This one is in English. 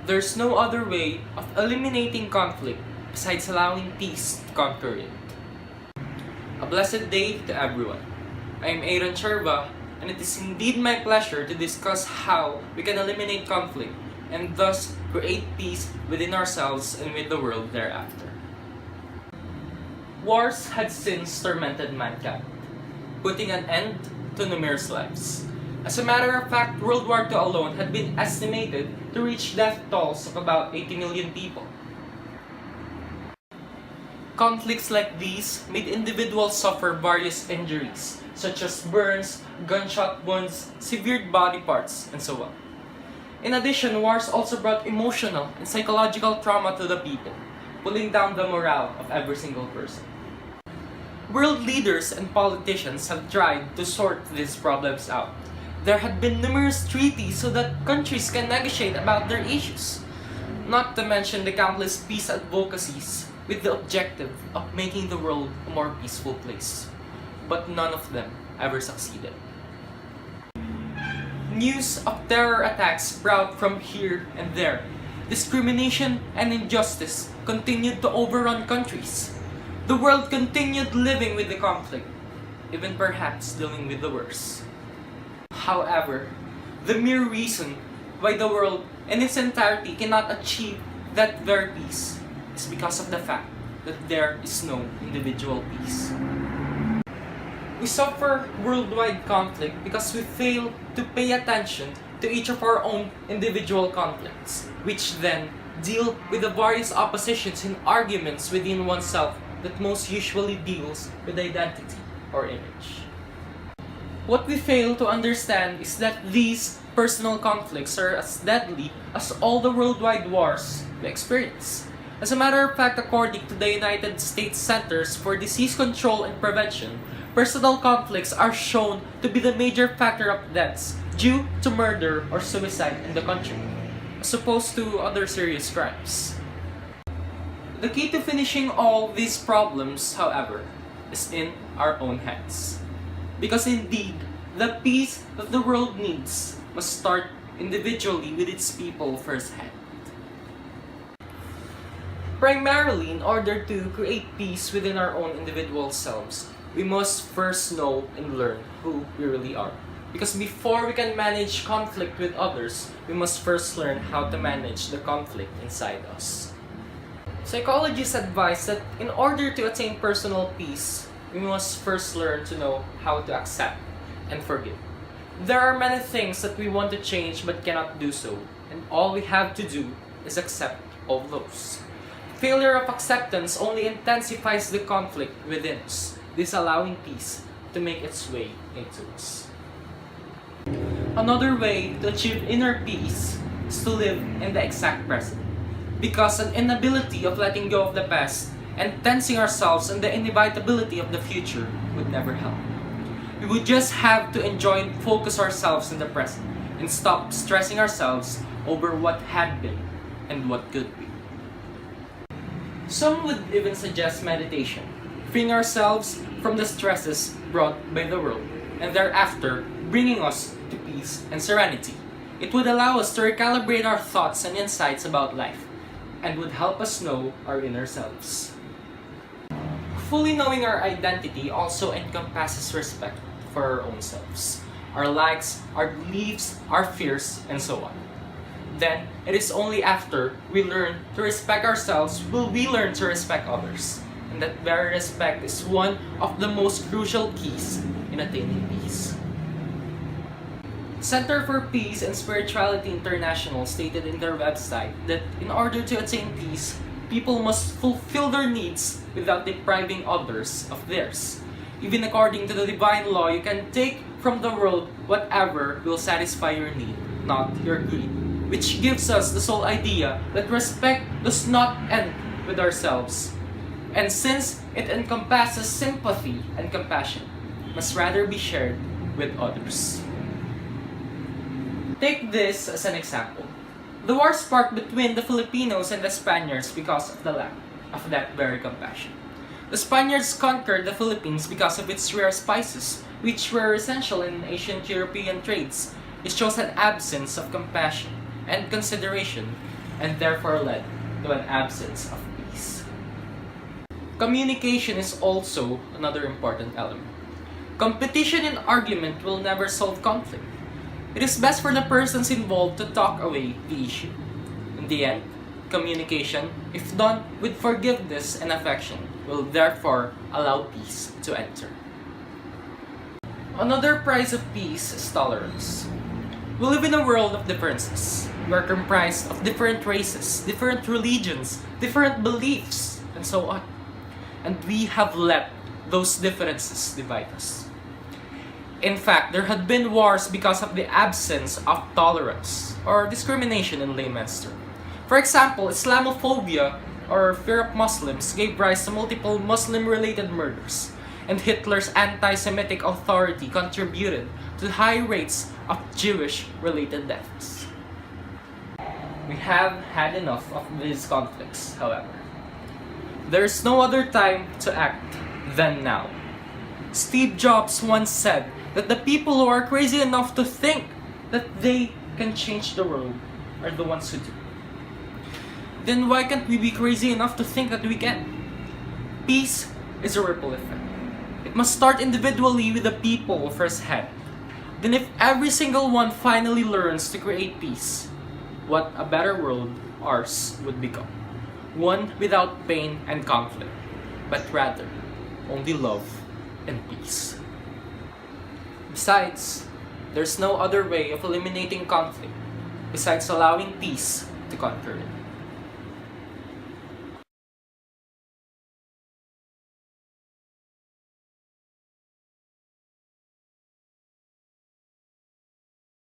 There's no other way of eliminating conflict besides allowing peace to conquer it. A blessed day to everyone. I am Sierva, and it is indeed my pleasure to discuss how we can eliminate conflict and thus create peace within ourselves and with the world thereafter. Wars had since tormented mankind, putting an end to numerous lives. As a matter of fact, World War II alone had been estimated to reach death tolls of about 80 million people. Conflicts like these made individuals suffer various injuries, such as burns, gunshot wounds, severed body parts, and so on. In addition, wars also brought emotional and psychological trauma to the people, pulling down the morale of every single person. World leaders and politicians have tried to sort these problems out. There had been numerous treaties so that countries can negotiate about their issues, not to mention the countless peace advocacies with the objective of making the world a more peaceful place. But none of them ever succeeded. News of terror attacks sprout from here and there. Discrimination and injustice continued to overrun countries. The world continued living with the conflict, even perhaps dealing with the worst. However, the mere reason why the world in its entirety cannot achieve that very peace is because of the fact that there is no individual peace. We suffer worldwide conflict because we fail to pay attention to each of our own individual conflicts, which then deal with the various oppositions and arguments within oneself that most usually deals with identity or image. What we fail to understand is that these personal conflicts are as deadly as all the worldwide wars we experience. As a matter of fact, according to the United States Centers for Disease Control and Prevention, personal conflicts are shown to be the major factor of deaths due to murder or suicide in the country, as opposed to other serious crimes. The key to finishing all these problems, however, is in our own hands. Because indeed, the peace that the world needs must start individually with its people firsthand. Primarily, in order to create peace within our own individual selves, we must first know and learn who we really are. Because before we can manage conflict with others, we must first learn how to manage the conflict inside us. Psychologists advise that in order to attain personal peace, we must first learn to know how to accept and forgive. There are many things that we want to change but cannot do so, and all we have to do is accept all those. Failure of acceptance only intensifies the conflict within us, disallowing peace to make its way into us. Another way to achieve inner peace is to live in the exact present, because an inability of letting go of the past and tensing ourselves on the inevitability of the future would never help. We would just have to enjoy and focus ourselves in the present and stop stressing ourselves over what had been and what could be. Some would even suggest meditation, freeing ourselves from the stresses brought by the world and thereafter bringing us to peace and serenity. It would allow us to recalibrate our thoughts and insights about life and would help us know our inner selves. Fully knowing our identity also encompasses respect for our own selves, our likes, our beliefs, our fears, and so on. Then, it is only after we learn to respect ourselves will we learn to respect others. And that very respect is one of the most crucial keys in attaining peace. Center for Peace and Spirituality International stated in their website that in order to attain peace, people must fulfill their needs without depriving others of theirs. Even according to the divine law, you can take from the world whatever will satisfy your need, not your greed. Which gives us the sole idea that respect does not end with ourselves. And since it encompasses sympathy and compassion, must rather be shared with others. Take this as an example. The war sparked between the Filipinos and the Spaniards because of the lack of that very compassion. The Spaniards conquered the Philippines because of its rare spices, which were essential in ancient European trades. It shows an absence of compassion and consideration and therefore led to an absence of peace. Communication is also another important element. Competition and argument will never solve conflict. It is best for the persons involved to talk away the issue. In the end, communication, if done with forgiveness and affection, will therefore allow peace to enter. Another price of peace is tolerance. We live in a world of differences. We are comprised of different races, different religions, different beliefs, and so on. And we have let those differences divide us. In fact, there had been wars because of the absence of tolerance or discrimination in layman's terms. For example, Islamophobia or fear of Muslims gave rise to multiple Muslim-related murders, and Hitler's anti-Semitic authority contributed to high rates of Jewish-related deaths. We have had enough of these conflicts, however. There is no other time to act than now. Steve Jobs once said that the people who are crazy enough to think that they can change the world are the ones who do. Then why can't we be crazy enough to think that we can? Peace is a ripple effect. It must start individually with the people firsthand. Then if every single one finally learns to create peace, what a better world ours would become. One without pain and conflict, but rather only love and peace. Besides, there's no other way of eliminating conflict besides allowing peace to conquer it.